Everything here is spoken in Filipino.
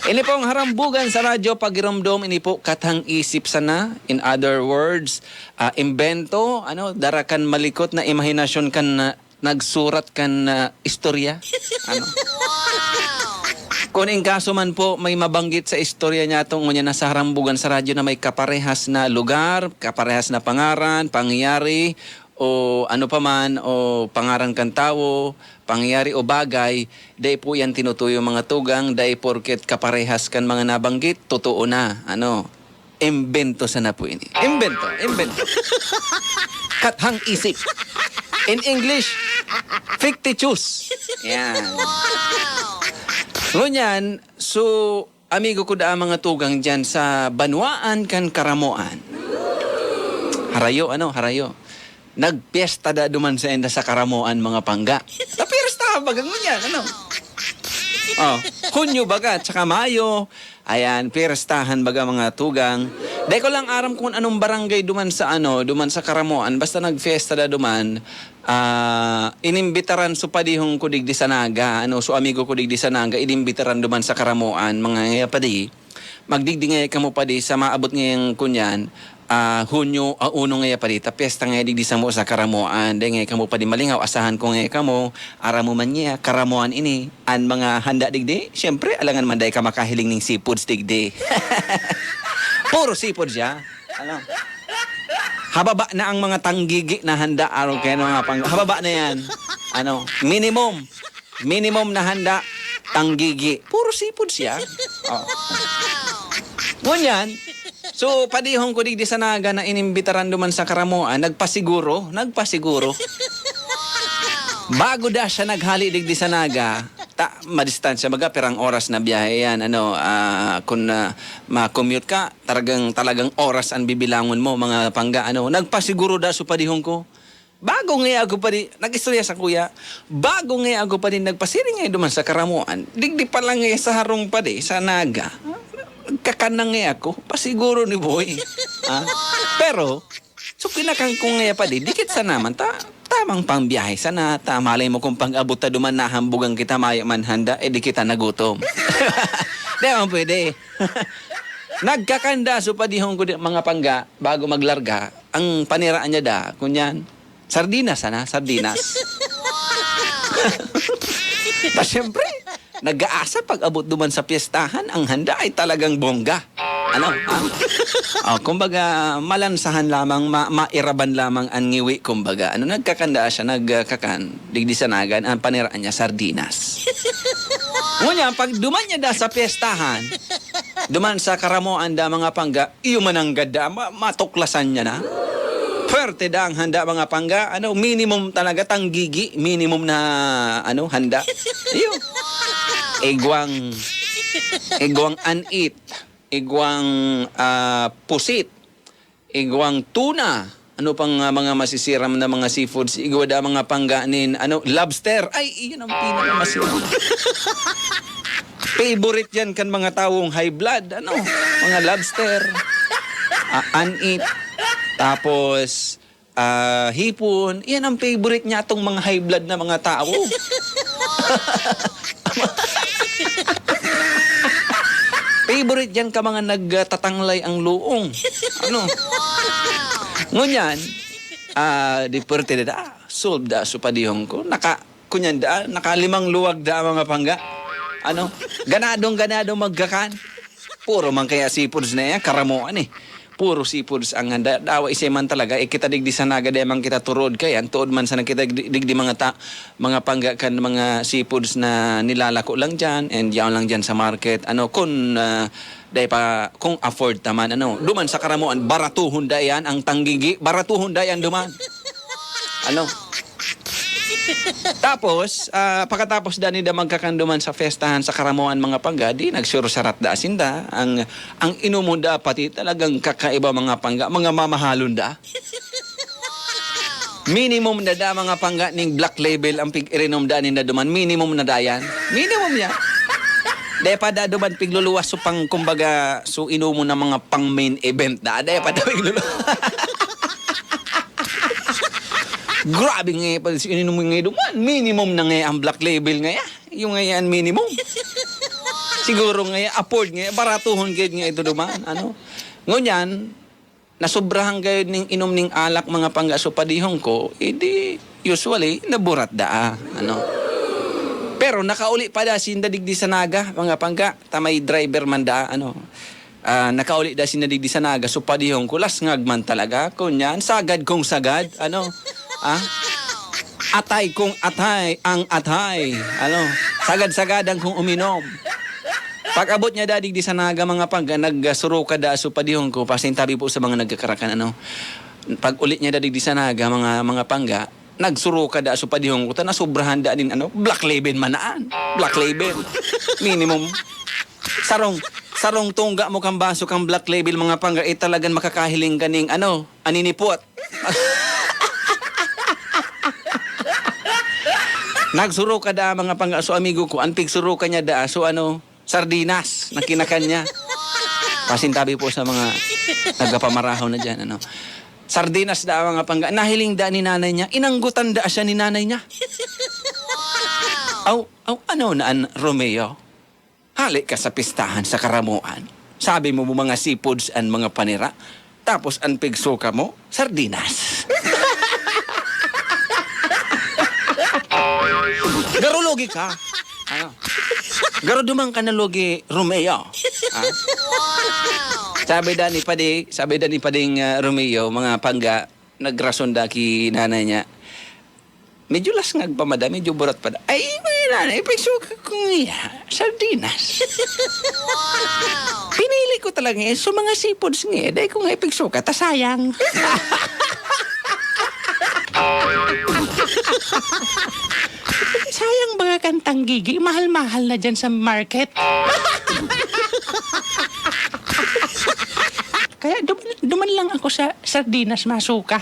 Ini po ang harambugan sa radyo pagiromdom, ini po katang isip sana. In other words, imbento, darakan malikot na imahinasyon kan na nagsurat kan istorya. Ano? Kung in kaso man po may mabanggit sa istorya niya itong ngunya nasa harambugan sa radyo na may kaparehas na lugar, kaparehas na pangaran, pangyayari, o ano pa man, o pangaran kan tao, pangyayari o bagay, dahil po yan tinutuyo mga tugang, dahil porket kaparehas kan mga nabanggit, totoo na, imbento sana po ini. Imbento. Kathang isip. In English, fictitious. Yan. Ngunyan, so, amigo ko da mga tugang dyan sa Banwaan kan Karamoan. Harayo. Nagpiesta da duman sa enda sa Karamoan mga pangga. Tapiresta bagang ngunyan, Hunyo baga, tsaka Mayo. Ayan, pirestahan baga mga tugang. Dahil ko lang aram kung anong barangay duman sa duman sa Karamoan. Basta nagfiesta da duman, inimbitaran so padihong kudig di Sanaga, so amigo kudig di Sanaga, inimbitaran duman sa Karamoan, mga ngaya padi. Magdigdi ngaya kamo padi sa maabot ngayang kunyan, Hunyo, uno ngaya padi, tapesta ngaya digdi sa mo sa Karamoan, dahil ngaya kamo padi malingaw, asahan ko ngaya kamo, aramu man niya, Karamoan ini, an mga handa digdi, syempre, alangan man dahil ka makahiling ng seafoods digdi. Puro seafood siya. Hababa na ang mga tanggigi na handa araw kayo mga hababa na yan. Minimum na handa tanggigi. Puro seafood siya. Ngunyan, so padihong ko digdi sa Naga na inimbitaran duman sa Karamoan, nagpasiguro. Bago da siya naghali digdi sa Naga, madistansya baga perang oras na biyahe yan, kung ma-commute ka, talagang oras ang bibilangon mo mga pangga, nagpasiguro da so padihong ko. Bago nga ako pa rin, nag-istorya sa kuya, bago nga ako pa rin nagpasiring nga duman sa Karamoan, digdi pa lang nga sa harong pa rin, sa Naga, kakanang nga ako, pasiguro ni boy. Pero, so kinakang ko nga pa rin, dikit sa naman, tamang pangbiyahe sana, malay mo kung pang-abot ta duman na hambugang kita maya man handa, di kita nagutom. Di man pwede. Nagkakanda, so padihong ko mga pangga, bago maglarga, ang paniraan niya da, kunyan, sardinas. Siyempre, nag-aasa pag abot duman sa piyestahan, ang handa ay talagang bongga. Kumbaga, malansahan lamang, mairaban lamang ang ngiwi, kumbaga. Nagkakanda siya, digdi sa Nagan, ang paniraan niya, sardinas. Ngunyan, pag duman niya da sa piyestahan, duman sa Karamoan da mga pangga, iyo mananggad da, matuklasan niya na. Pwerte da ang handa mga pangga, minimum talaga tanggigi, minimum na, handa. Iyo. Igwang anit, igwang pusit, igwang tuna, pang mga masisiram na mga seafoods, igwa da mga pangganin, lobster, ay, iyon ang pinakamasirap. Favorite yan kan mga tawong high blood, mga lobster, anit, tapos hipon, yan ang favorite niya itong mga high blood na mga tao. Favorite yan ka mga nagtatanglay ang luong. Ngunyan, di pwerte da, solve da, supadihong ko. Kunyan da, nakalimang luwag da mga pangga. Ganadong maggakan. Puro man kaya seafoods na yan, Karamoan Puro seafoods ang handa. Dawa isay man talaga. Kita digdi sa Naga, demang kita turod kayan. Tuod man sana kita digdi mga pangga kan mga seafoods na nilalako lang dyan. And yaon lang dyan sa market. Kung afford taman. Duman sa Karamoan, baratuhon da yan. Ang tanggigi, baratuhon da yan duman. Tapos, pagkatapos dani da magkakanduman sa festahan sa Karamoan mga pangga, di nagsurusarat da asinda. Ang inumon da pati talagang kakaiba mga pangga, mga mamahalon da. Minimum na da mga pangga ning black label ang pig-irinom da ninda duman. Minimum na da yan. Minimum yan. Dahil pa da duman pigluluwas so pang kumbaga so inumo na mga pang main event da. Dahil pa da pigluluwas. Grabe nga pa ininom nga duman. Minimum na nga ang black label nga. Yung nga yan minimum. Siguro nga, afford nga, baratuhon gayud nga ito duman. Ano? Ngunyan, nasubrahan kayo ning inom ning alak mga pangga so padihong ko, edi usually naburat daa. Ano? Pero nakauli pa da sindadigdi sa naga, mga pangga, tamay driver man da, ano. Nakauli da sindadigdi sa naga so padihong ko, las ngagman talaga. Kunyan, sagad kong sagad, ano. Atay kong atay, ang atay. Ano, sagad-sagadan kong uminom. Pag abot niya dadig di sa naga mga pangga, nagsuro ka da so padihong ko, pasintabi po sa mga nagkakarakan, ano. Pag ulit niya dadig di sa naga mga pangga, nagsuro ka da so padihong ko, nasubrahan da din, ano, black label manaan. Black label. Minimum. Sarong tungga mo kang baso kang black label mga pangga, talagang makakahiling kaning, ano, aninipot. Nagsuro ka da mga pangga, so amigo ko, anpig suro ka niya da, so ano, sardinas na kinakan niya. Pasintabi po sa mga nagpapamarahaw na dyan, ano. Sardinas da mga pangga, nahiling da ni nanay niya, inanggutan da siya ni nanay niya. Ano naan, Romeo? Halik ka sa pistahan sa karamuan. Sabi mo mga seafoods and mga panira, tapos ang pigsuka mo, sardinas. Garulogi ka. Ano? Garo dumang ka na logi, Romeo. Sabi da ni Pading Romeo, mga pangga, nagrason da ki nanay niya. Medyo lasngag pa mada, medyo burat pa da. Ay, may nanay, pagsuka ko nga, sardinas. Pinili ko talaga so mga seafoods nga, dahil ko nga ipagsuka, tasayang. Sayang mga kantang gigi, mahal-mahal na dyan sa market. Kaya duman lang ako sa sardinas masuka.